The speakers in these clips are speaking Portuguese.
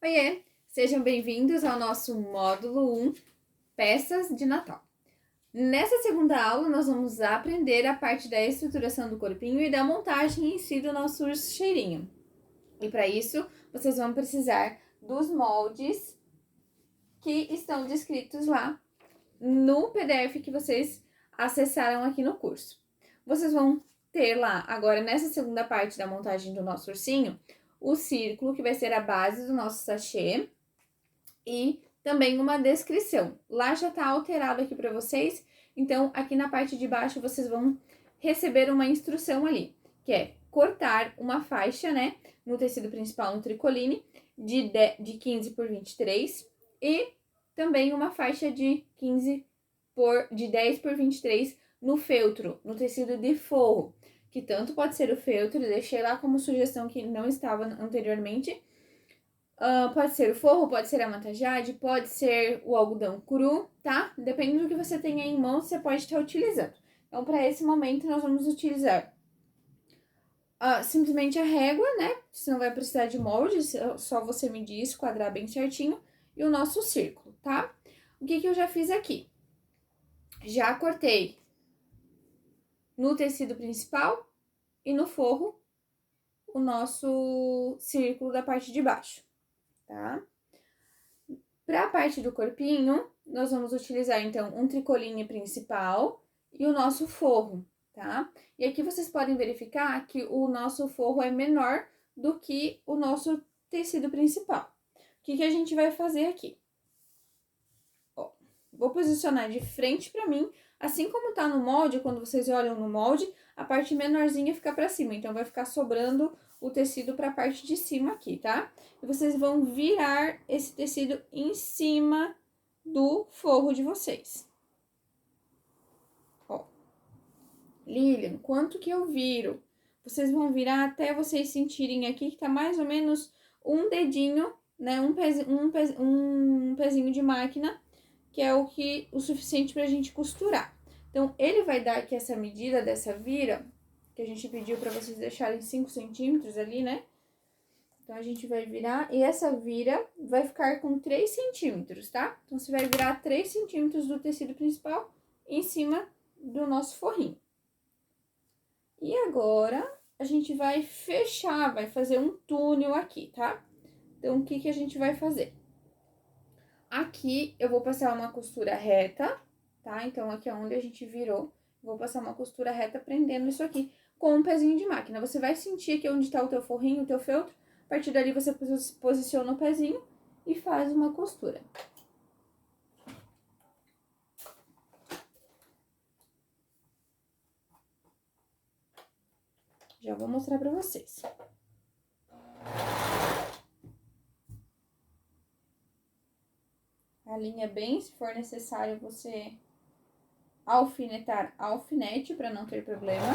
Oiê, sejam bem-vindos ao nosso módulo 1, Peças de Natal. Nessa segunda aula, nós vamos aprender a parte da estruturação do corpinho e da montagem em si do nosso urso cheirinho. E para isso, vocês vão precisar dos moldes que estão descritos lá no PDF que vocês acessaram aqui no curso. Vocês vão ter lá, agora nessa segunda parte da montagem do nosso ursinho, o círculo, que vai ser a base do nosso sachê, e também uma descrição. Lá já tá alterado aqui para vocês, então aqui na parte de baixo vocês vão receber uma instrução ali, que é cortar uma faixa, né, no tecido principal, no tricoline, de 15 por 23 e também uma faixa de 10 por 23 no feltro, no tecido de forro, que tanto pode ser o feltro, deixei lá como sugestão que não estava anteriormente. Pode ser o forro, pode ser a manta jade, pode ser o algodão cru, tá? Depende do que você tenha em mãos, você pode estar utilizando. Então, para esse momento, nós vamos utilizar simplesmente a régua, né? Você não vai precisar de molde, só você medir isso, quadrar bem certinho. E o nosso círculo, tá? O que eu já fiz aqui? Já cortei no tecido principal e no forro o nosso círculo da parte de baixo, tá? Para a parte do corpinho, nós vamos utilizar, então, um tricoline principal e o nosso forro, tá? E aqui vocês podem verificar que o nosso forro é menor do que o nosso tecido principal. O que a gente vai fazer aqui? Ó, vou posicionar de frente para mim, assim como tá no molde, quando vocês olham no molde, a parte menorzinha fica para cima, então vai ficar sobrando o tecido para a parte de cima aqui, tá? E vocês vão virar esse tecido em cima do forro de vocês. Ó. Lilian, quanto que eu viro? Vocês vão virar até vocês sentirem aqui que tá mais ou menos um dedinho, né? Um pezinho de máquina, que é o suficiente pra gente costurar. Então, ele vai dar aqui essa medida dessa vira, que a gente pediu pra vocês deixarem 5 centímetros ali, né? Então, a gente vai virar, e essa vira vai ficar com 3 centímetros, tá? Então, você vai virar 3 centímetros do tecido principal em cima do nosso forrinho. E agora, a gente vai fechar, vai fazer um túnel aqui, tá? Então, o que a gente vai fazer? Aqui, eu vou passar uma costura reta, tá? Então, aqui é onde a gente virou, vou passar uma costura reta prendendo isso aqui com um pezinho de máquina. Você vai sentir aqui onde tá o teu forrinho, o teu feltro. A partir dali, você posiciona o pezinho e faz uma costura. Já vou mostrar pra vocês. A linha bem, se for necessário, você alfinetar alfinete para não ter problema.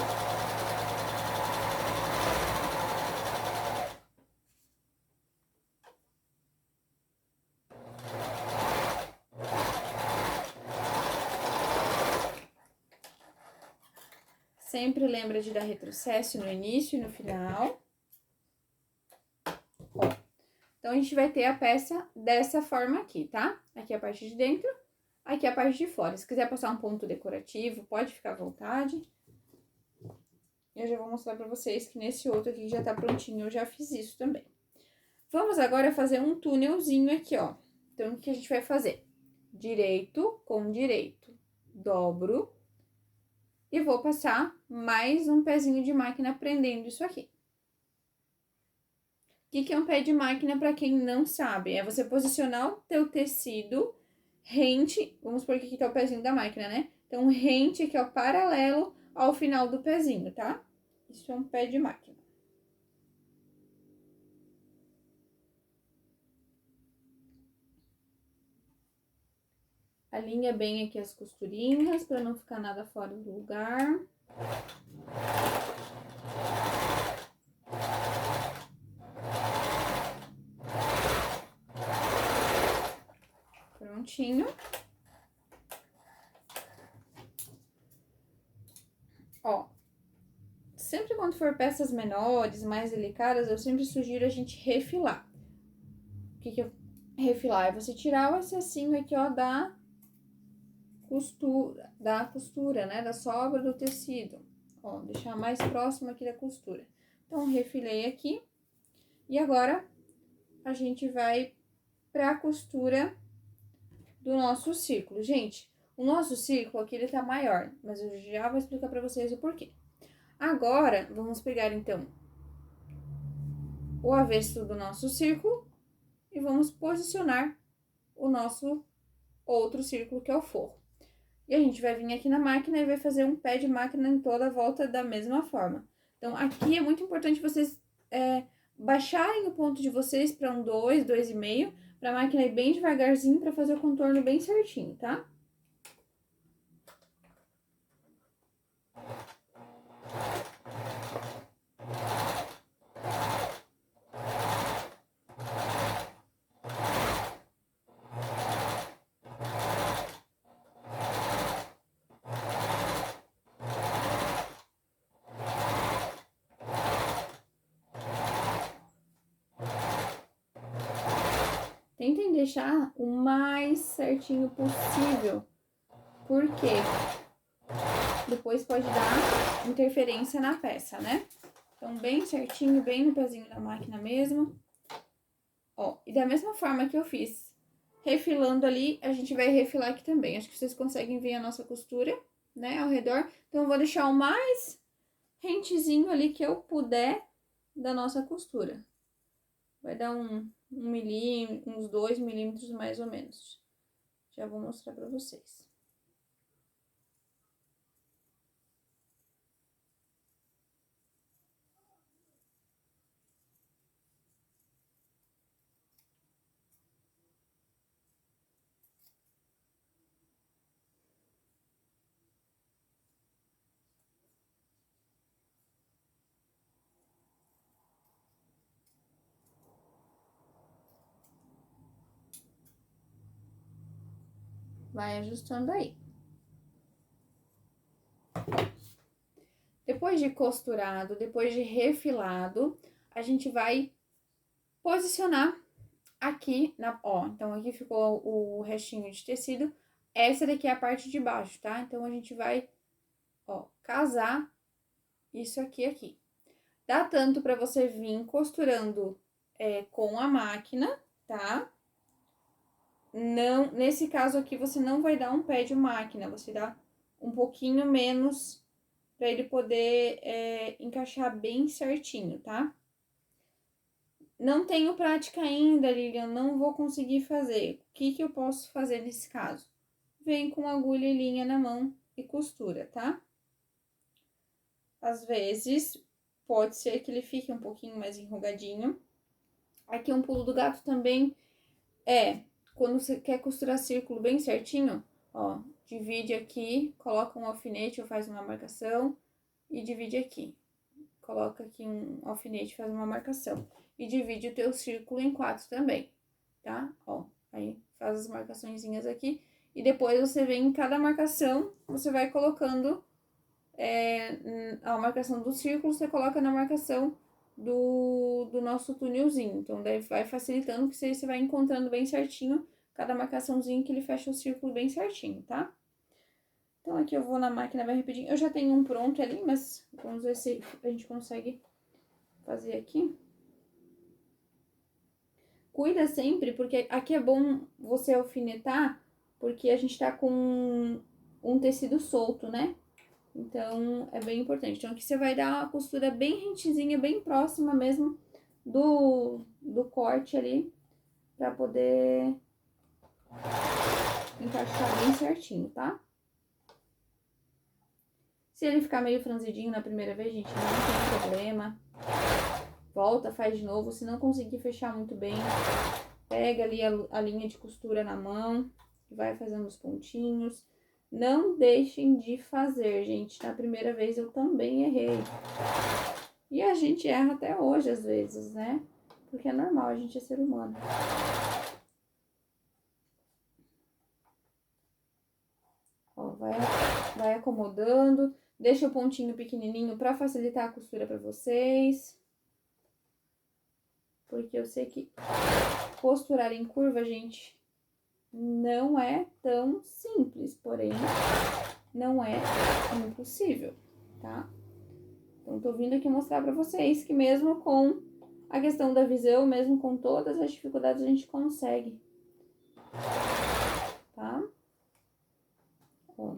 Sempre lembra de dar retrocesso no início e no final. Ó, então, a gente vai ter a peça dessa forma aqui, tá? Aqui a parte de dentro, aqui a parte de fora. Se quiser passar um ponto decorativo, pode ficar à vontade. Eu já vou mostrar pra vocês que nesse outro aqui já tá prontinho, eu já fiz isso também. Vamos agora fazer um túnelzinho aqui, ó. Então, o que a gente vai fazer? Direito com direito. Dobro. E vou passar mais um pezinho de máquina prendendo isso aqui. O que é um pé de máquina, para quem não sabe? É você posicionar o teu tecido rente, vamos supor que aqui tá o pezinho da máquina, né? Então, rente aqui, ó, paralelo ao final do pezinho, tá? Isso é um pé de máquina. Alinha bem aqui as costurinhas, para não ficar nada fora do lugar. Prontinho. Ó, sempre quando for peças menores, mais delicadas, eu sempre sugiro a gente refilar. que é refilar? É você tirar o excessinho aqui, ó, da costura, né? Da sobra do tecido. Ó, deixar mais próximo aqui da costura. Então, refilei aqui. E agora, a gente vai pra costura do nosso círculo. Gente, o nosso círculo aqui, ele tá maior, mas eu já vou explicar pra vocês o porquê. Agora, vamos pegar, então, o avesso do nosso círculo e vamos posicionar o nosso outro círculo, que é o forro. E a gente vai vir aqui na máquina e vai fazer um pé de máquina em toda a volta da mesma forma. Então, aqui é muito importante vocês baixarem o ponto de vocês para um 2, 2,5, para a máquina ir bem devagarzinho para fazer o contorno bem certinho, tá? Tentem deixar o mais certinho possível, porque depois pode dar interferência na peça, né? Então, bem certinho, bem no pezinho da máquina mesmo. Ó, e da mesma forma que eu fiz refilando ali, a gente vai refilar aqui também. Acho que vocês conseguem ver a nossa costura, né, ao redor. Então, eu vou deixar o mais rentezinho ali que eu puder da nossa costura. Vai dar um milímetro, uns 2 milímetros mais ou menos. Já vou mostrar pra vocês. Vai ajustando aí. Depois de costurado, depois de refilado, a gente vai posicionar aqui ó, então aqui ficou o restinho de tecido. Essa daqui é a parte de baixo, tá? Então, a gente vai, ó, casar isso aqui. Dá tanto pra você vir costurando com a máquina, tá? Não, nesse caso aqui, você não vai dar um pé de máquina, você dá um pouquinho menos pra ele poder encaixar bem certinho, tá? Não tenho prática ainda, Lilian, não vou conseguir fazer. O que eu posso fazer nesse caso? Vem com agulha e linha na mão e costura, tá? Às vezes, pode ser que ele fique um pouquinho mais enrugadinho. Aqui um pulo do gato também quando você quer costurar círculo bem certinho, ó, divide aqui, coloca um alfinete ou faz uma marcação e divide aqui. Coloca aqui um alfinete, faz uma marcação. E divide o teu círculo em 4 também, tá? Ó, aí faz as marcaçõezinhas aqui. E depois você vem em cada marcação, você vai colocando a marcação do círculo, você coloca na marcação do nosso túnelzinho. Então, daí vai facilitando, que você vai encontrando bem certinho cada marcaçãozinho que ele fecha o círculo bem certinho, tá? Então, aqui eu vou na máquina bem rapidinho. Eu já tenho um pronto ali, mas vamos ver se a gente consegue fazer aqui. Cuida sempre, porque aqui é bom você alfinetar, porque a gente tá com um tecido solto, né? Então, é bem importante. Então, aqui você vai dar uma costura bem rentezinha, bem próxima mesmo do corte ali, pra poder encaixar bem certinho, tá? Se ele ficar meio franzidinho na primeira vez, gente, não tem problema. Volta, faz de novo. Se não conseguir fechar muito bem, pega ali a linha de costura na mão e vai fazendo os pontinhos. Não deixem de fazer, gente. Na primeira vez eu também errei. E a gente erra até hoje, às vezes, né? Porque é normal, a gente é ser humano. Ó, vai acomodando. Deixa o pontinho pequenininho pra facilitar a costura pra vocês. porque eu sei que costurar em curva, gente, não é tão simples, porém, não é impossível, tá? Então, tô vindo aqui mostrar pra vocês que mesmo com a questão da visão, mesmo com todas as dificuldades, a gente consegue, tá? Ó.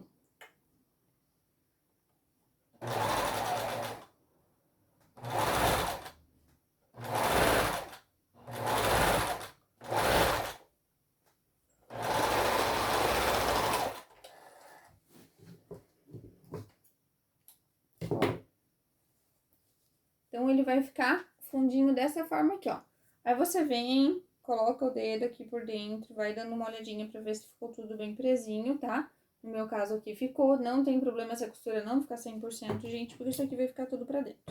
Então, ele vai ficar fundinho dessa forma aqui, ó. Aí você vem, coloca o dedo aqui por dentro, vai dando uma olhadinha pra ver se ficou tudo bem presinho, tá? No meu caso aqui ficou, não tem problema se a costura não ficar 100%, gente, porque isso aqui vai ficar tudo pra dentro.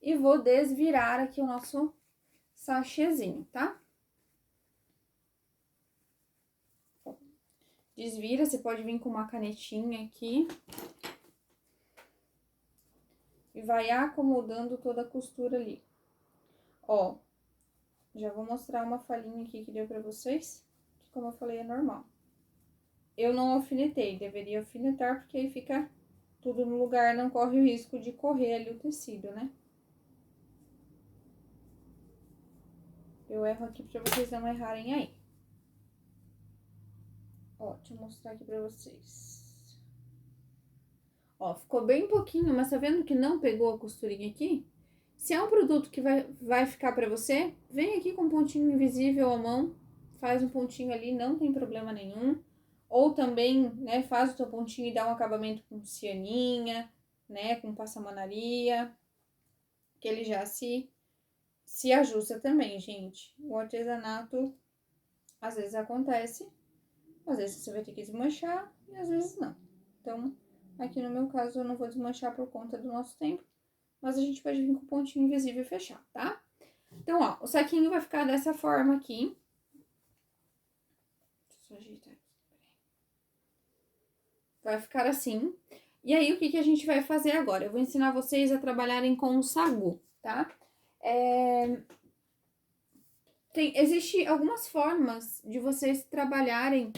E vou desvirar aqui o nosso sachêzinho, tá? Desvira, você pode vir com uma canetinha aqui. E vai acomodando toda a costura ali. Ó, já vou mostrar uma falhinha aqui que deu pra vocês, que como eu falei, é normal. Eu não alfinetei, deveria alfinetar, porque aí fica tudo no lugar, não corre o risco de correr ali o tecido, né? Eu erro aqui pra vocês não errarem aí. Ó, deixa eu mostrar aqui pra vocês. Ó, ficou bem pouquinho, mas tá vendo que não pegou a costurinha aqui? Se é um produto que vai ficar pra você, vem aqui com um pontinho invisível à mão, faz um pontinho ali, não tem problema nenhum. Ou também, né, faz o teu pontinho e dá um acabamento com cianinha, né, com passamanaria, que ele já se ajusta também, gente. O artesanato, às vezes acontece, às vezes você vai ter que desmanchar e às vezes não. Então, aqui no meu caso, eu não vou desmanchar por conta do nosso tempo, mas a gente pode vir com o pontinho invisível e fechar, tá? Então, ó, o saquinho vai ficar dessa forma aqui. Deixa eu só ajeitar aqui. Vai ficar assim. E aí, o que a gente vai fazer agora? Eu vou ensinar vocês a trabalharem com o sagu, tá? Existe algumas formas de vocês trabalharem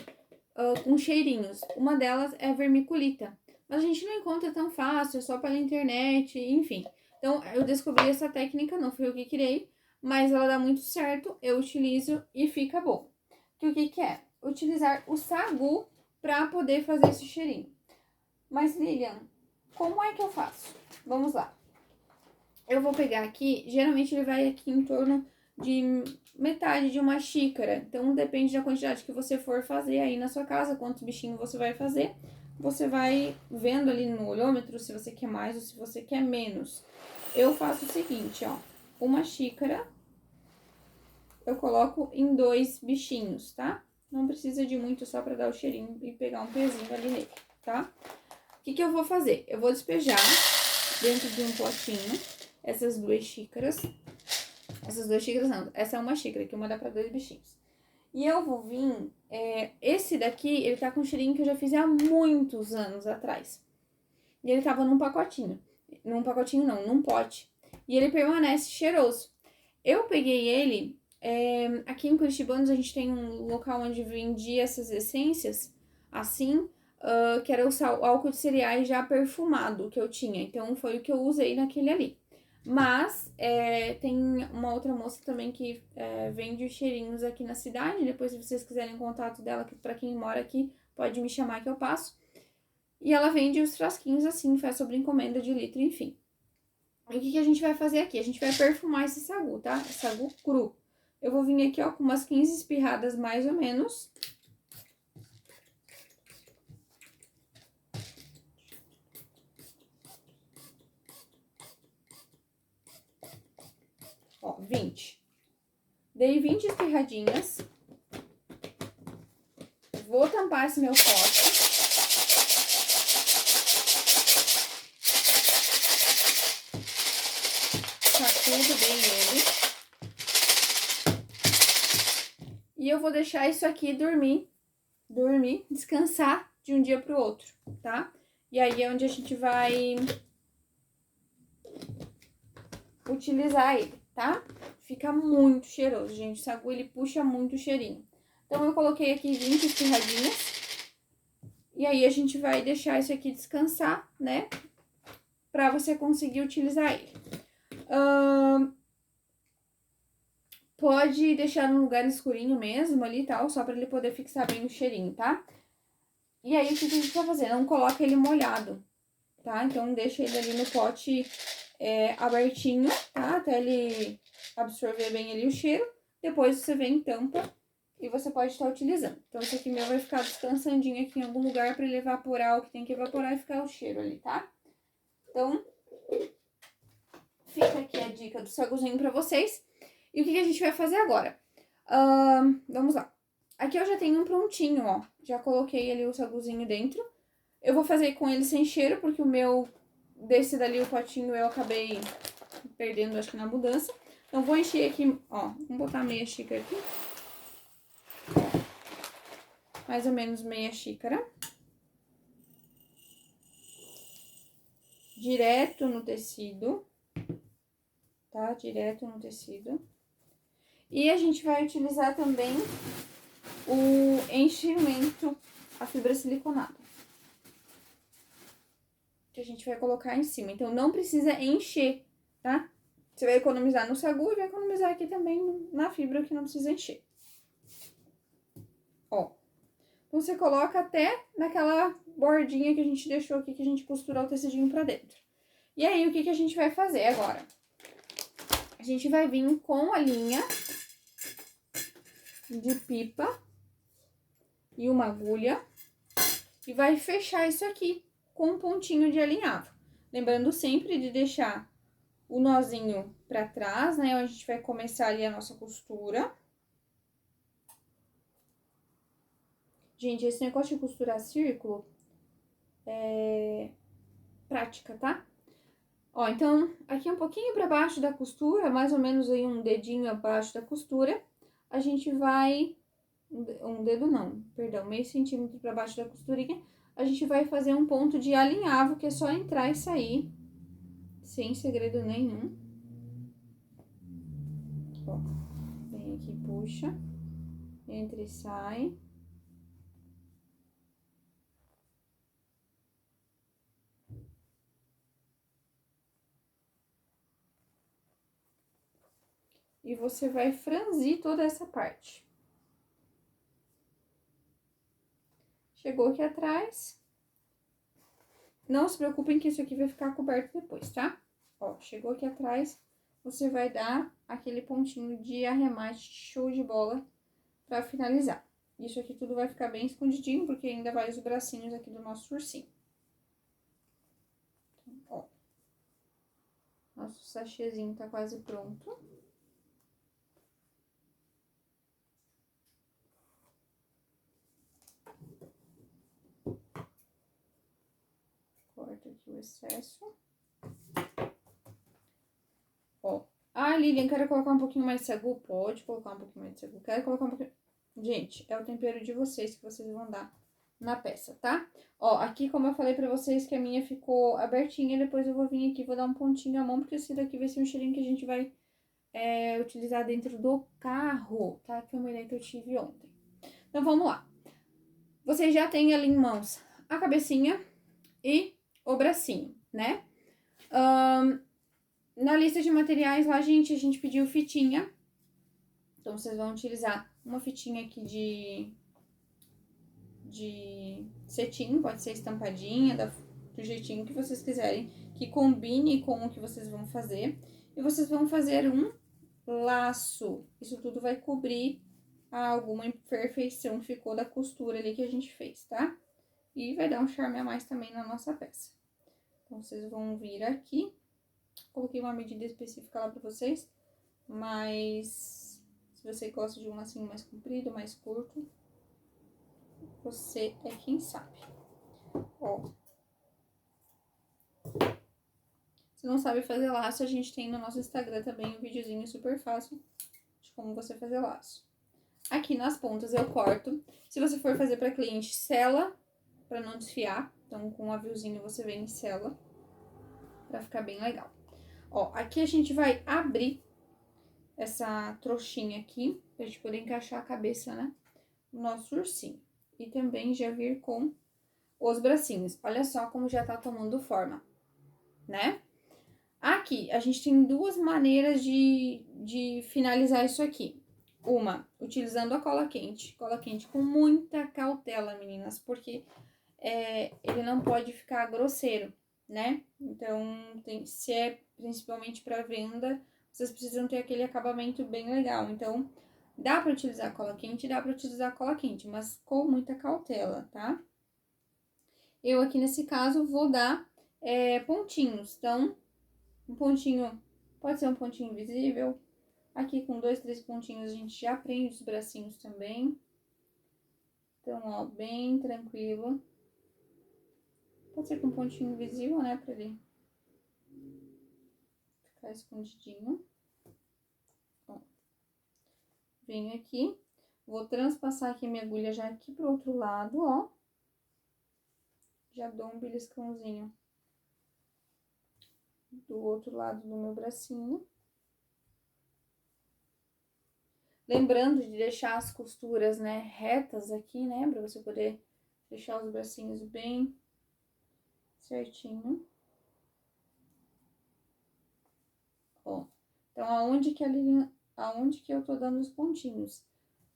com cheirinhos. Uma delas é a vermiculita. Mas a gente não encontra tão fácil, é só pela internet, enfim. Então, eu descobri essa técnica, não fui eu que criei, mas ela dá muito certo, eu utilizo e fica bom. Que o que é? Utilizar o sagu para poder fazer esse cheirinho. Mas, Lilian, como é que eu faço? Vamos lá. Eu vou pegar aqui, geralmente ele vai aqui em torno de metade de uma xícara. Então, depende da quantidade que você for fazer aí na sua casa, quantos bichinhos você vai fazer. Você vai vendo ali no olhômetro se você quer mais ou se você quer menos. Eu faço o seguinte, ó. Uma xícara, eu coloco em 2 bichinhos, tá? Não precisa de muito, só pra dar o cheirinho e pegar um pezinho ali nele, tá? O que eu vou fazer? Eu vou despejar dentro de um potinho essas 2 xícaras. Essas 2 xícaras não, essa é uma xícara, que uma dá pra 2 bichinhos. E eu vou vir, esse daqui, ele tá com um cheirinho que eu já fiz há muitos anos atrás. E ele tava num pacotinho. Num pacotinho não, num pote. E ele permanece cheiroso. Eu peguei ele, aqui em Curitibanos a gente tem um local onde vendia essas essências, assim, que era o álcool de cereais já perfumado que eu tinha. Então, foi o que eu usei naquele ali. Mas, tem uma outra moça também que vende os cheirinhos aqui na cidade. Depois, se vocês quiserem contato dela, que pra quem mora aqui, pode me chamar que eu passo. E ela vende os frasquinhos assim, faz sobre encomenda de litro, enfim. E o que a gente vai fazer aqui? A gente vai perfumar esse sagu, tá? Sagu cru. Eu vou vir aqui, ó, com umas 15 espirradas mais ou menos. Ó, 20. Dei 20 espirradinhas. Vou tampar esse meu pote. Sacudo bem ele. E eu vou deixar isso aqui dormir, descansar de um dia pro outro, tá? E aí é onde a gente vai utilizar ele, tá? Fica muito cheiroso, gente. O sagu, ele puxa muito o cheirinho. Então, eu coloquei aqui 20 espirradinhas. E aí, a gente vai deixar isso aqui descansar, né? Pra você conseguir utilizar ele. Pode deixar num lugar escurinho mesmo ali e tal, só pra ele poder fixar bem o cheirinho, tá? E aí, o que a gente vai fazer? Não coloca ele molhado, tá? Então, deixa ele ali no pote abertinho, tá? Até ele absorver bem ali o cheiro. Depois, você vem, tampa e você pode estar utilizando. Então, esse aqui meu vai ficar descansandinho aqui em algum lugar pra ele evaporar o que tem que evaporar e ficar o cheiro ali, tá? Então, fica aqui a dica do saguzinho pra vocês. E o que a gente vai fazer agora? Vamos lá. Aqui eu já tenho um prontinho, ó. Já coloquei ali o saguzinho dentro. Eu vou fazer com ele sem cheiro, porque o meu, desse dali, o potinho, eu acabei perdendo, acho que na mudança. Então, vou encher aqui, ó. Vamos botar meia xícara aqui. Ó, mais ou menos meia xícara. Direto no tecido. Tá? Direto no tecido. E a gente vai utilizar também o enchimento, a fibra siliconada, que a gente vai colocar em cima. Então, não precisa encher, tá? Você vai economizar no sagu e vai economizar aqui também na fibra, que não precisa encher. Ó. Então, você coloca até naquela bordinha que a gente deixou aqui, que a gente costurou o tecidinho pra dentro. E aí, o que a gente vai fazer agora? A gente vai vir com a linha de pipa e uma agulha e vai fechar isso aqui com um pontinho de alinhavo. Lembrando sempre de deixar o nozinho pra trás, né? A gente vai começar ali a nossa costura. Gente, esse negócio de costurar círculo é prática, tá? Ó, então, aqui um pouquinho pra baixo da costura, mais ou menos aí um dedinho abaixo da costura, a gente vai... Um dedo não, perdão, meio centímetro pra baixo da costurinha, a gente vai fazer um ponto de alinhavo, que é só entrar e sair, sem segredo nenhum. Ó, vem aqui, puxa, entra e sai. E você vai franzir toda essa parte. Chegou aqui atrás. Não se preocupem que isso aqui vai ficar coberto depois, tá? Ó, chegou aqui atrás, você vai dar aquele pontinho de arremate show de bola pra finalizar. Isso aqui tudo vai ficar bem escondidinho, porque ainda vai os bracinhos aqui do nosso ursinho. Então, ó. Nosso sachêzinho tá quase pronto. Corta aqui o excesso. Ó. Ah, Lilian, quero colocar um pouquinho mais de sagu? Pode colocar um pouquinho mais de sagu. Quero colocar um pouquinho... Gente, é o tempero de vocês que vocês vão dar na peça, tá? Ó, aqui como eu falei pra vocês que a minha ficou abertinha, depois eu vou vir aqui, vou dar um pontinho à mão, porque esse daqui vai ser um cheirinho que a gente vai utilizar dentro do carro, tá? Que é uma ideia que eu tive ontem. Então, vamos lá. Vocês já têm ali em mãos a cabecinha e o bracinho, né? Na lista de materiais lá, gente, a gente pediu fitinha. Então, vocês vão utilizar uma fitinha aqui de cetim, pode ser estampadinha, do jeitinho que vocês quiserem, que combine com o que vocês vão fazer. E vocês vão fazer um laço. Isso tudo vai cobrir alguma imperfeição que ficou da costura ali que a gente fez, tá? E vai dar um charme a mais também na nossa peça. Então, vocês vão vir aqui. Coloquei uma medida específica lá pra vocês, mas se você gosta de um lacinho mais comprido, mais curto, você é quem sabe. Ó. Se não sabe fazer laço, a gente tem no nosso Instagram também um videozinho super fácil de como você fazer laço. Aqui nas pontas eu corto. Se você for fazer pra cliente, sela pra não desfiar. Então, com um aviozinho você vem e sela pra ficar bem legal. Ó, aqui a gente vai abrir essa trouxinha aqui, pra gente poder encaixar a cabeça, né, no nosso ursinho. E também já vir com os bracinhos. Olha só como já tá tomando forma, né? Aqui, a gente tem duas maneiras de finalizar isso aqui. Uma, utilizando a cola quente. Cola quente com muita cautela, meninas, porque ele não pode ficar grosseiro, né? Então, se é principalmente para venda, vocês precisam ter aquele acabamento bem legal. Então, dá para utilizar cola quente, dá para utilizar cola quente, mas com muita cautela, tá? Eu aqui nesse caso vou dar pontinhos. Então, um pontinho pode ser um pontinho invisível. Aqui com 2, 3 pontinhos a gente já prende os bracinhos também. Então, ó, bem tranquilo. Pode ser com um pontinho invisível, né, pra ele ficar escondidinho. Ó. Venho aqui, vou transpassar aqui minha agulha já aqui pro outro lado, ó. Já dou um beliscãozinho do outro lado do meu bracinho. Lembrando de deixar as costuras, né, retas aqui, né, pra você poder deixar os bracinhos bem certinho. Ó, então, aonde que eu tô dando os pontinhos?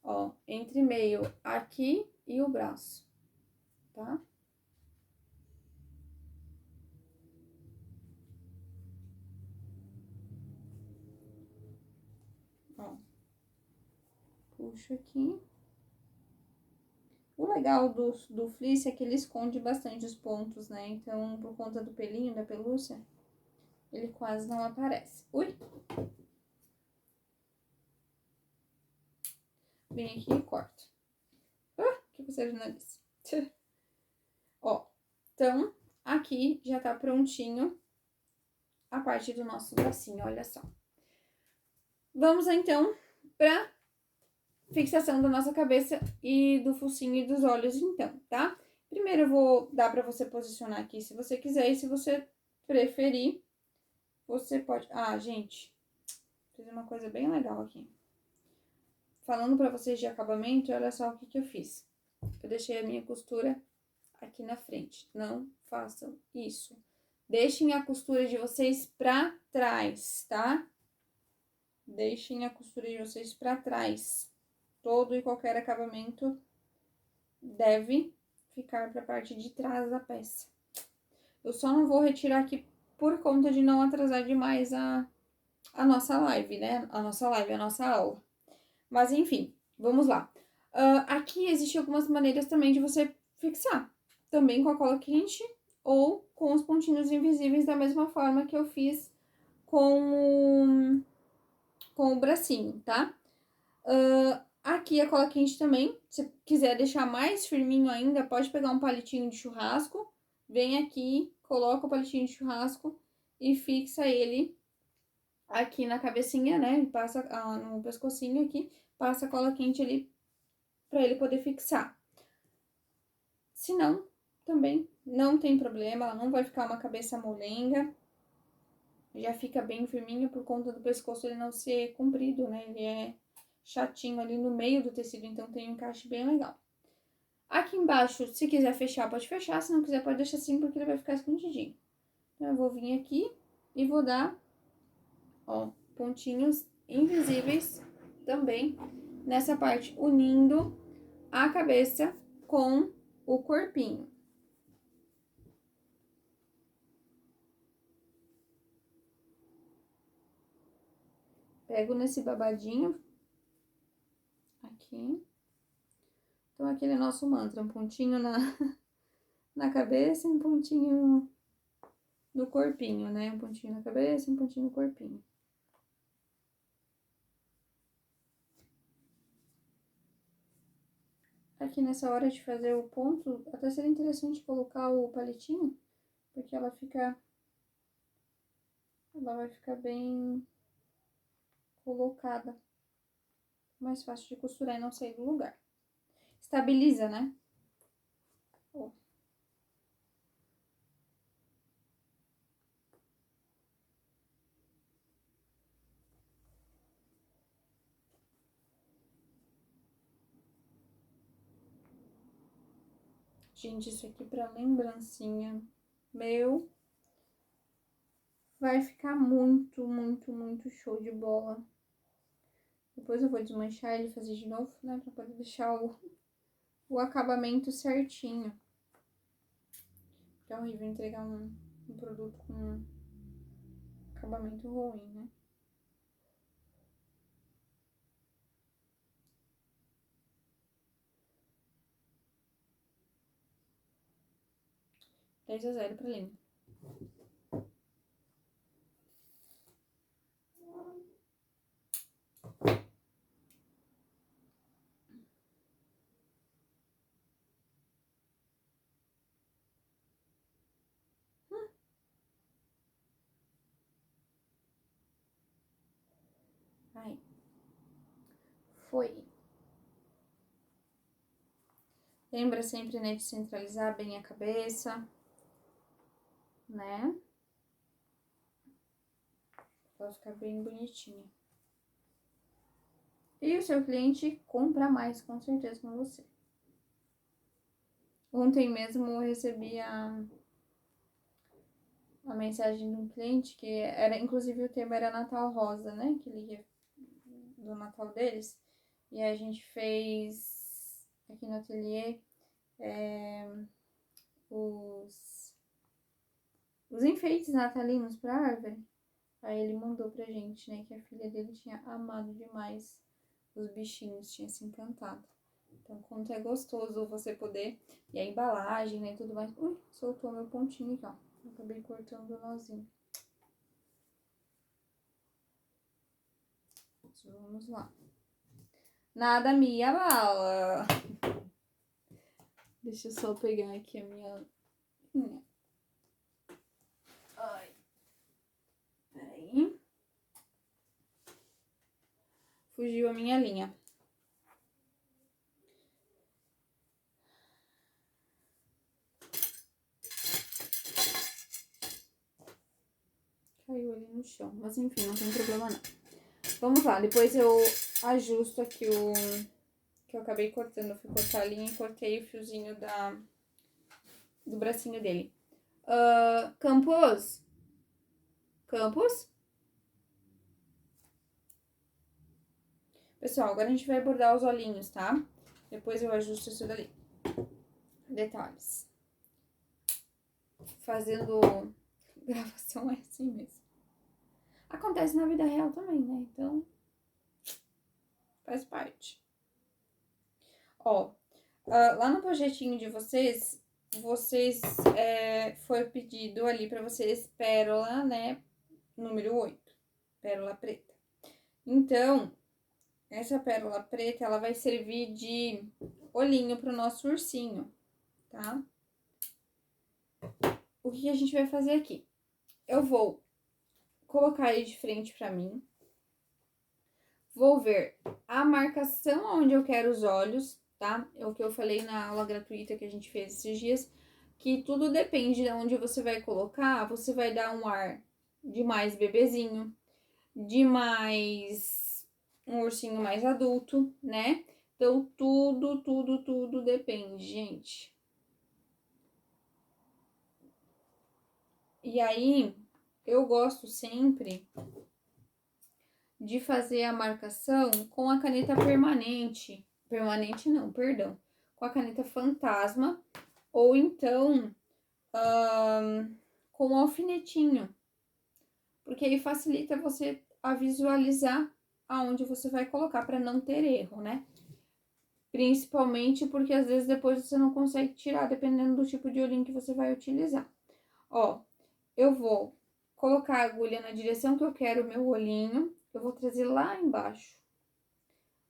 Ó, entre meio aqui e o braço, tá? Ó, puxo aqui. O legal do fleece é que ele esconde bastante os pontos, né? Então, por conta do pelinho, da pelúcia, ele quase não aparece. Ui! Vem aqui e corto. Ah, que coceira de nariz. Ó, então, aqui já tá prontinho a parte do nosso bracinho, olha só. Vamos, então, pra fixação da nossa cabeça e do focinho e dos olhos, então, tá? Primeiro eu vou dar pra você posicionar aqui se você quiser e se você preferir, você pode... Ah, gente, fiz uma coisa bem legal aqui. Falando pra vocês de acabamento, olha só o que que eu fiz. Eu deixei a minha costura aqui na frente. Não façam isso. Deixem a costura de vocês pra trás, tá? Deixem a costura de vocês pra trás. Todo e qualquer acabamento deve ficar para a parte de trás da peça. Eu só não vou retirar aqui por conta de não atrasar demais a nossa live, né? A nossa aula. Mas enfim, vamos lá. Aqui existem algumas maneiras também de você fixar. Também com a cola quente ou com os pontinhos invisíveis da mesma forma que eu fiz com o bracinho, tá? Aqui a cola quente também, se quiser deixar mais firminho ainda, pode pegar um palitinho de churrasco, vem aqui, coloca o palitinho de churrasco e fixa ele aqui na cabecinha, né? E passa no pescocinho aqui, passa a cola quente ali pra ele poder fixar. Se não, também não tem problema, ela não vai ficar uma cabeça molenga. Já fica bem firminho por conta do pescoço ele não ser comprido, né? Ele é chatinho ali no meio do tecido, então tem um encaixe bem legal. Aqui embaixo, se quiser fechar, pode fechar, se não quiser, pode deixar assim, porque ele vai ficar escondidinho. Então, eu vou vir aqui e vou dar, ó, pontinhos invisíveis também nessa parte, unindo a cabeça com o corpinho. Pego nesse babadinho aqui. Então, aquele é nosso mantra, um pontinho na cabeça e um pontinho no corpinho, né? Um pontinho na cabeça e um pontinho no corpinho. Aqui nessa hora de fazer o ponto, até seria interessante colocar o palitinho, porque ela vai ficar bem colocada. Mais fácil de costurar e não sair do lugar. Estabiliza, né? Ó. Gente, isso aqui pra lembrancinha meu. Vai ficar muito, muito, muito show de bola. Depois eu vou desmanchar ele e fazer de novo, né? Pra poder deixar o acabamento certinho. É horrível entregar um produto com acabamento ruim, né? Dez a 0 pra Lina. Aí. Foi. Lembra sempre, né, de centralizar bem a cabeça, né? Pra ficar bem bonitinha. E o seu cliente compra mais, com certeza, com você. Ontem mesmo eu recebi a mensagem de um cliente que era, inclusive o tema era Natal Rosa, né? Que ele ia do Natal deles. E a gente fez aqui no ateliê os enfeites natalinos pra árvore. Aí ele mandou pra gente, né, que a filha dele tinha amado demais os bichinhos, tinha se encantado. Então, quanto é gostoso você poder... E a embalagem, né, tudo mais... Ui, soltou meu pontinho aqui, ó. Acabei cortando o nozinho. Vamos lá. Nada me abala. Deixa eu só pegar aqui a minha... Ai. Peraí. Fugiu a minha linha. Caiu ali no chão. Mas enfim, não tem problema não. Vamos lá, depois eu ajusto aqui o que eu acabei cortando. Eu fui cortar a linha e cortei o fiozinho do bracinho dele. Campos? Campos? Pessoal, agora a gente vai bordar os olhinhos, tá? Depois eu ajusto isso dali. Detalhes. Fazendo gravação é assim mesmo. Acontece na vida real também, né? Então, faz parte. Ó, lá no projetinho de vocês foi pedido ali pra vocês pérola, né? Número 8, pérola preta. Então, essa pérola preta, ela vai servir de olhinho pro nosso ursinho, tá? O que a gente vai fazer aqui? Eu vou colocar ele de frente pra mim. Vou ver a marcação onde eu quero os olhos, tá? É o que eu falei na aula gratuita que a gente fez esses dias, que tudo depende de onde você vai colocar. Você vai dar um ar de mais bebezinho, de mais um ursinho mais adulto, né? Então, tudo depende, gente. E aí, eu gosto sempre de fazer a marcação com a caneta permanente. Permanente não, perdão. Com a caneta fantasma. Ou então, com o alfinetinho. Porque aí facilita você a visualizar aonde você vai colocar para não ter erro, né? Principalmente porque às vezes depois você não consegue tirar, dependendo do tipo de olhinho que você vai utilizar. Ó, eu vou colocar a agulha na direção que eu quero o meu olhinho. Eu vou trazer lá embaixo.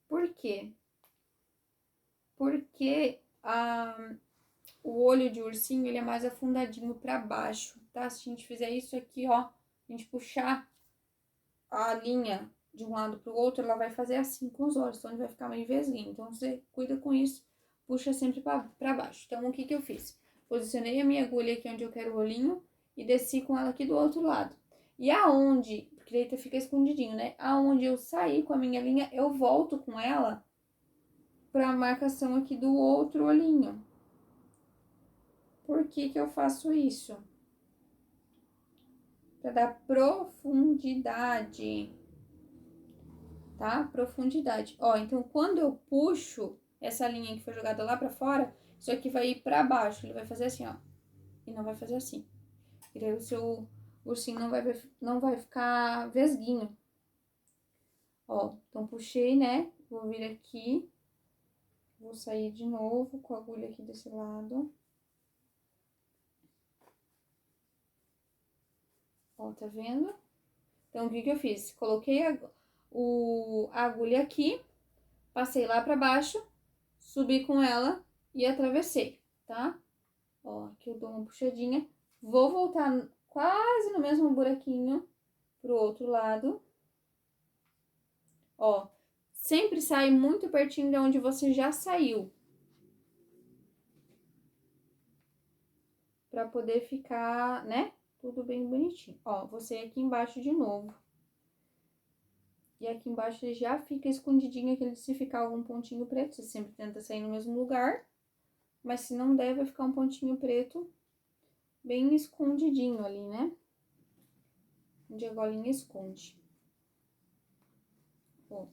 Por quê? Porque o olho de ursinho, ele é mais afundadinho para baixo, tá? Se a gente fizer isso aqui, ó, a gente puxar a linha de um lado pro outro, ela vai fazer assim com os olhos, então ele vai ficar meio vesguinho. Então, você cuida com isso, puxa sempre para baixo. Então, o que eu fiz? Posicionei a minha agulha aqui onde eu quero o olhinho e desci com ela aqui do outro lado. E aonde, porque daí fica escondidinho, né? Aonde eu saí com a minha linha, eu volto com ela pra marcação aqui do outro olhinho. Por que que eu faço isso? Para dar profundidade, tá? Profundidade. Ó, então quando eu puxo essa linha que foi jogada lá pra fora, isso aqui vai ir pra baixo, ele vai fazer assim, ó. E não vai fazer assim. E daí o seu ursinho não vai ficar vesguinho. Ó, então puxei, né? Vou vir aqui. Vou sair de novo com a agulha aqui desse lado. Ó, tá vendo? Então, o que que eu fiz? Coloquei a agulha aqui, passei lá pra baixo, subi com ela e atravessei, tá? Ó, aqui eu dou uma puxadinha. Vou voltar quase no mesmo buraquinho pro outro lado. Ó, sempre sai muito pertinho de onde você já saiu. Pra poder ficar, né? Tudo bem bonitinho. Ó, você aqui embaixo de novo. E aqui embaixo ele já fica escondidinho, aquele se ficar algum pontinho preto. Você sempre tenta sair no mesmo lugar. Mas se não der, vai ficar um pontinho preto bem escondidinho ali, né? Onde a golinha esconde. Ó.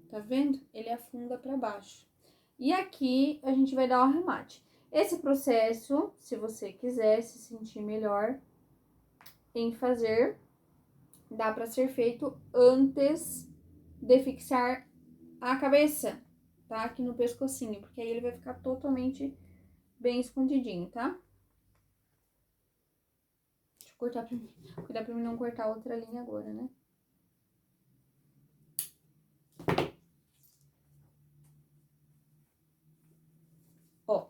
Tá vendo? Ele afunda pra baixo. E aqui a gente vai dar o arremate. Esse processo, se você quiser se sentir melhor em fazer, dá pra ser feito antes de fixar a cabeça, tá? Aqui no pescocinho, porque aí ele vai ficar totalmente bem escondidinho, tá? Deixa eu cortar pra mim. Cuidar pra mim não cortar outra linha agora, né? Ó.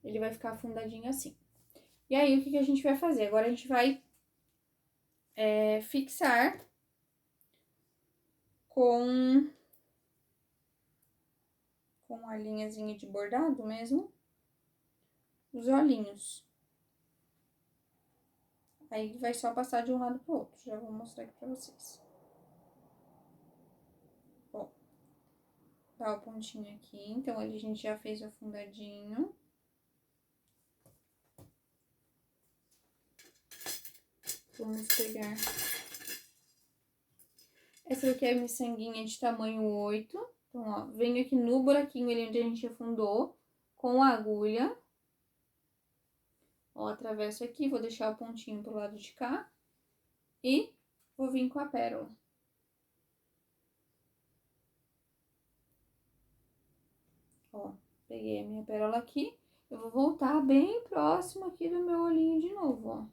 Ele vai ficar afundadinho assim. E aí, o que que a gente vai fazer? Agora a gente vai fixar com a linhazinha de bordado mesmo, os olhinhos. Aí vai só passar de um lado pro outro. Já vou mostrar aqui pra vocês. Ó, dá o pontinho aqui. Então, ali a gente já fez o afundadinho. Vamos pegar. Essa daqui é a miçanguinha de tamanho 8. Então, ó, venho aqui no buraquinho ali onde a gente afundou com a agulha. Ó, atravesso aqui, vou deixar o pontinho pro lado de cá. E vou vir com a pérola. Ó, peguei a minha pérola aqui. Eu vou voltar bem próximo aqui do meu olhinho de novo, ó.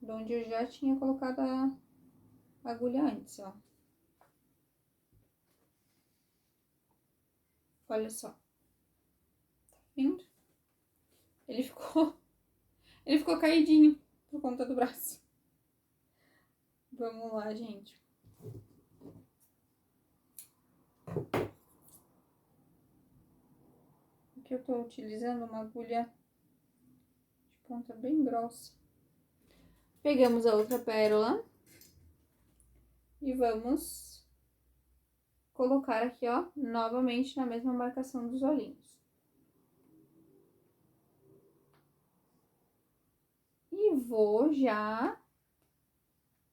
De onde eu já tinha colocado a agulha antes, ó. Olha só. Tá vendo? Ele ficou caidinho por conta do braço. Vamos lá, gente. Aqui eu tô utilizando uma agulha de ponta bem grossa. Pegamos a outra pérola. E vamos colocar aqui, ó, novamente na mesma marcação dos olhinhos. E vou já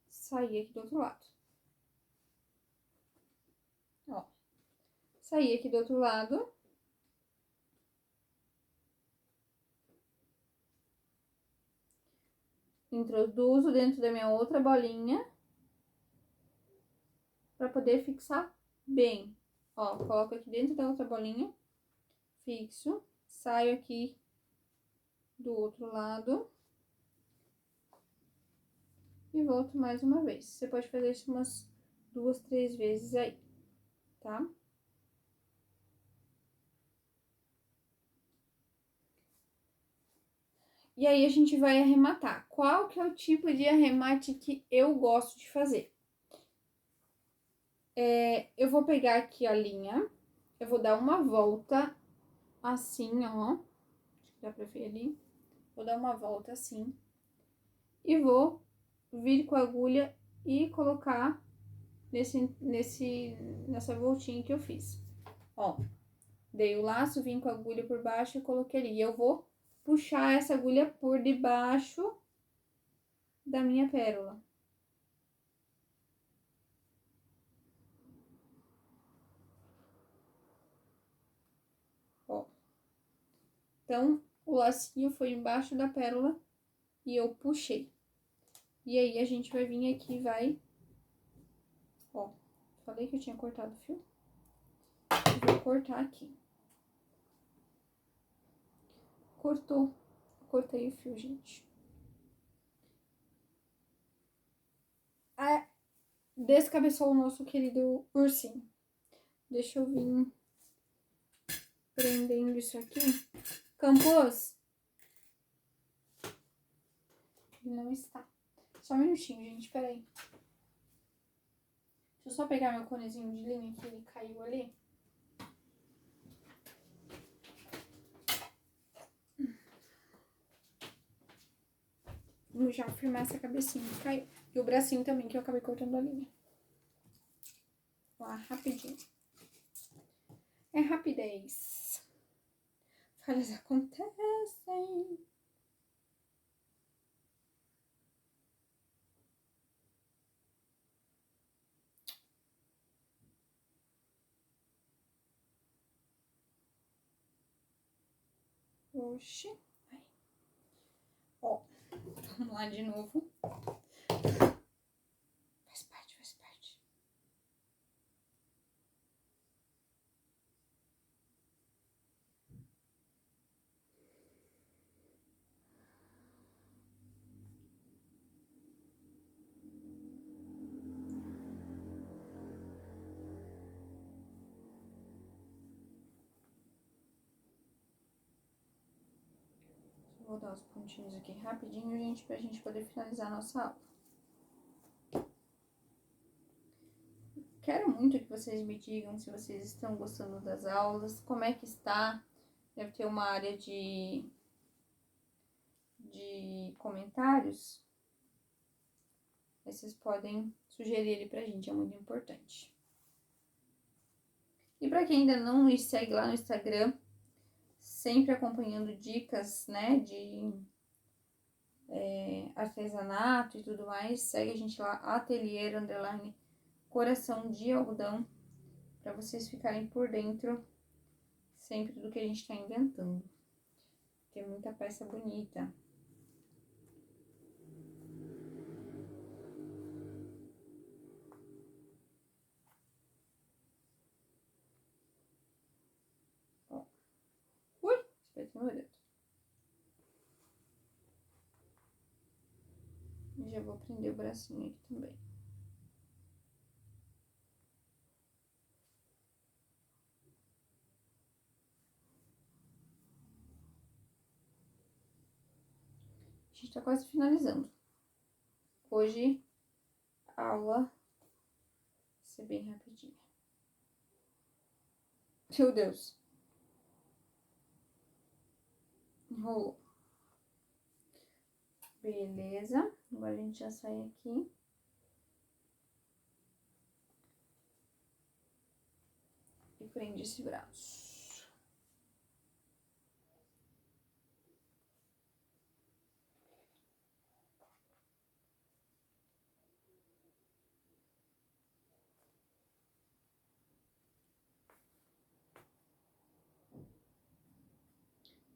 sair aqui do outro lado. Ó, sair aqui do outro lado. Introduzo dentro da minha outra bolinha. Pra poder fixar bem. Ó, coloco aqui dentro da outra bolinha. Fixo. Saio aqui do outro lado. E volto mais uma vez. Você pode fazer isso umas 2, 3 vezes aí, tá? E aí, a gente vai arrematar. Qual que é o tipo de arremate que eu gosto de fazer? Eu vou pegar aqui a linha, eu vou dar uma volta assim, ó. Acho que dá pra ver ali. Vou dar uma volta assim. E vou vir com a agulha e colocar nessa voltinha que eu fiz. Ó, Dei o laço, vim com a agulha por baixo e coloquei ali. E eu vou puxar essa agulha por debaixo da minha pérola. Ó. Então, o lacinho foi embaixo da pérola e eu puxei. E aí, a gente vai vir aqui e vai... Ó, falei que eu tinha cortado o fio. Vou cortar aqui. Cortou. Cortei o fio, gente. Ah, descabeçou o nosso querido ursinho. Deixa eu vir prendendo isso aqui. Campos. Ele não está. Só um minutinho, gente, peraí. Deixa eu só pegar meu conezinho de linha que ele caiu ali. Vamos já firmar essa cabecinha que caiu. E o bracinho também, que eu acabei cortando a linha. Lá, rapidinho. É rapidez. Falhas acontecem. Oxi. Ai. Ó, vamos lá de novo. Faz parte, faz parte. Vou dar os pontinhos aqui rapidinho, gente, pra gente poder finalizar a nossa aula. Quero muito que vocês me digam se vocês estão gostando das aulas, como é que está. Deve ter uma área de comentários. Aí vocês podem sugerir ele pra gente, é muito importante. E pra quem ainda não me segue lá no Instagram, sempre acompanhando dicas, né, de artesanato e tudo mais, segue a gente lá, ateliê underline coração de algodão, para vocês ficarem por dentro sempre do que a gente está inventando. Tem muita peça bonita. Ó. Ui, espetei meu dedo. E já vou prender o bracinho aqui também. A gente tá quase finalizando. Hoje, a aula vai ser bem rapidinha. Meu Deus. Enrolou. Beleza. Agora a gente já sai aqui. E prende esse braço.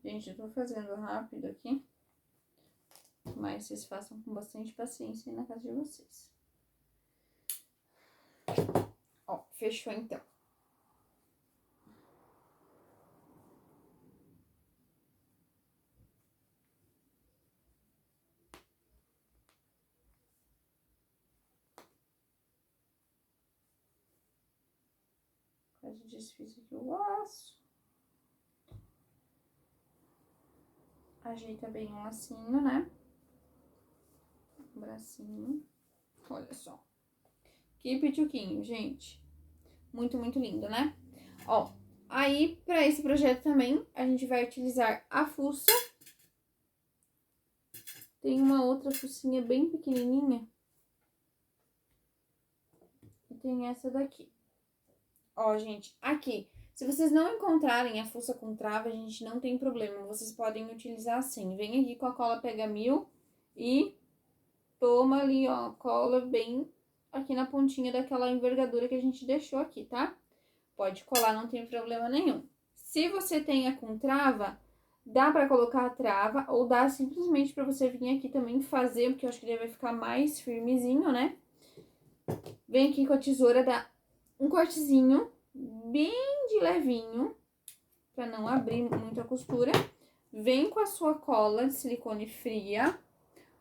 Gente, eu tô fazendo rápido aqui, mas vocês façam com bastante paciência aí na casa de vocês. Ó, fechou então. Quase desfiz aqui o laço. Ajeita bem o lacinho, né? O bracinho. Olha só. Que pituquinho, gente. Muito, muito lindo, né? Ó, aí, pra esse projeto também, a gente vai utilizar a fuça. Tem uma outra fucinha bem pequenininha. E tem essa daqui. Ó, gente, aqui. Se vocês não encontrarem a fuça com trava, a gente não tem problema. Vocês podem utilizar assim. Vem aqui com a cola Pega Mil e toma ali, ó, cola bem aqui na pontinha daquela envergadura que a gente deixou aqui, tá? Pode colar, não tem problema nenhum. Se você tenha com trava, dá pra colocar a trava ou dá simplesmente pra você vir aqui também fazer, porque eu acho que ele vai ficar mais firmezinho, né? Vem aqui com a tesoura, dá um cortezinho bem de levinho, pra não abrir muito a costura. Vem com a sua cola de silicone fria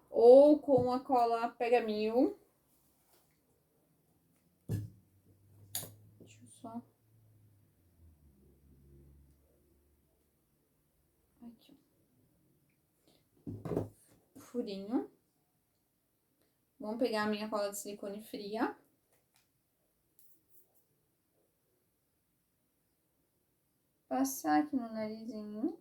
ou com a cola Pega Mil. Deixa eu só... Aqui, ó. Furinho. Vamos pegar a minha cola de silicone fria. Passar aqui no narizinho.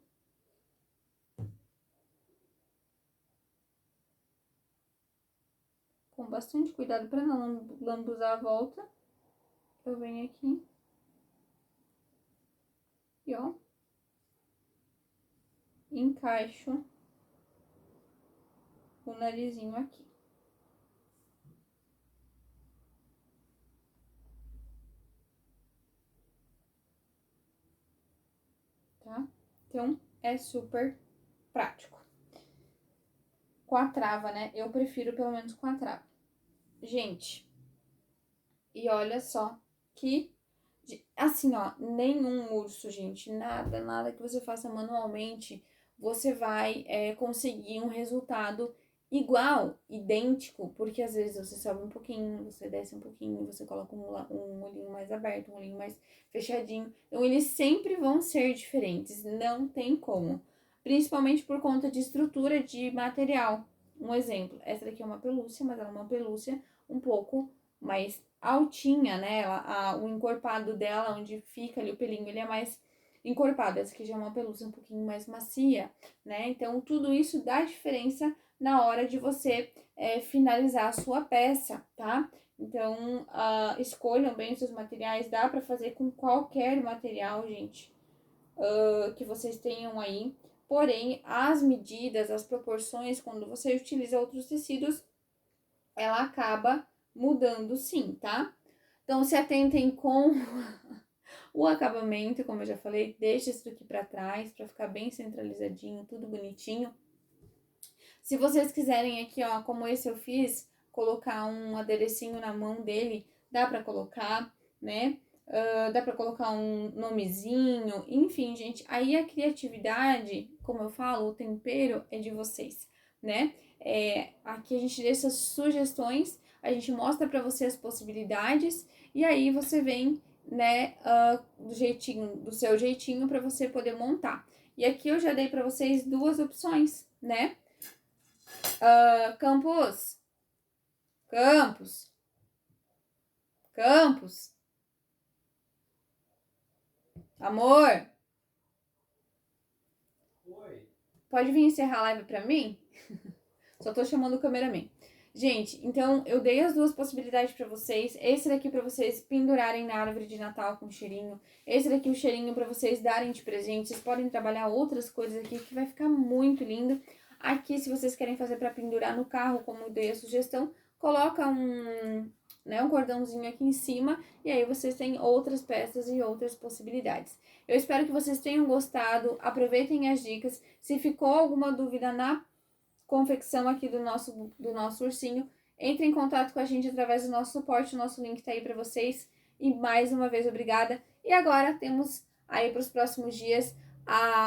Com bastante cuidado para não lambuzar a volta. Eu venho aqui. E ó. Encaixo o narizinho aqui. Tá? Então, é super prático. Com a trava, né? Eu prefiro pelo menos com a trava. Gente, e olha só que... Assim, ó, nenhum urso, gente, nada que você faça manualmente, você vai conseguir um resultado igual, idêntico, porque às vezes você sobe um pouquinho, você desce um pouquinho, você coloca um olhinho mais aberto, um olhinho mais fechadinho. Então, eles sempre vão ser diferentes, não tem como. Principalmente por conta de estrutura de material. Um exemplo, essa daqui é uma pelúcia, mas ela é uma pelúcia um pouco mais altinha, né? O encorpado dela, onde fica ali o pelinho, ele é mais encorpado. Essa aqui já é uma pelúcia um pouquinho mais macia, né? Então, tudo isso dá diferença na hora de você finalizar a sua peça, tá? Então, escolham bem os seus materiais. Dá pra fazer com qualquer material, gente, que vocês tenham aí. Porém, as medidas, as proporções, quando você utiliza outros tecidos, ela acaba mudando sim, tá? Então, se atentem com o acabamento, como eu já falei, deixa isso aqui pra trás, pra ficar bem centralizadinho, tudo bonitinho. Se vocês quiserem aqui, ó, como esse eu fiz, colocar um aderecinho na mão dele, dá pra colocar, né? Dá pra colocar um nomezinho, enfim, gente. Aí a criatividade, como eu falo, o tempero é de vocês, né? Aqui a gente deixa sugestões, a gente mostra pra você as possibilidades e aí você vem, né, do seu jeitinho pra você poder montar. E aqui eu já dei pra vocês duas opções, né? Campos, Campos, Campos, amor, Oi. pode vir encerrar a live pra mim? Só tô chamando o cameraman. Gente, então eu dei as duas possibilidades pra vocês. Esse daqui pra vocês pendurarem na árvore de Natal com cheirinho. Esse daqui o cheirinho pra vocês darem de presente. Vocês podem trabalhar outras coisas aqui que vai ficar muito lindo. Aqui, se vocês querem fazer pra pendurar no carro, como eu dei a sugestão, coloca um cordãozinho aqui em cima e aí vocês têm outras peças e outras possibilidades. Eu espero que vocês tenham gostado. Aproveitem as dicas. Se ficou alguma dúvida na confecção aqui do nosso ursinho, entre em contato com a gente através do nosso suporte, o nosso link tá aí para vocês. E mais uma vez, obrigada. E agora temos aí para os próximos dias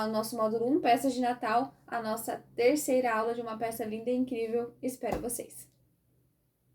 o nosso módulo 1, peças de Natal, a nossa terceira aula de uma peça linda e incrível. Espero vocês!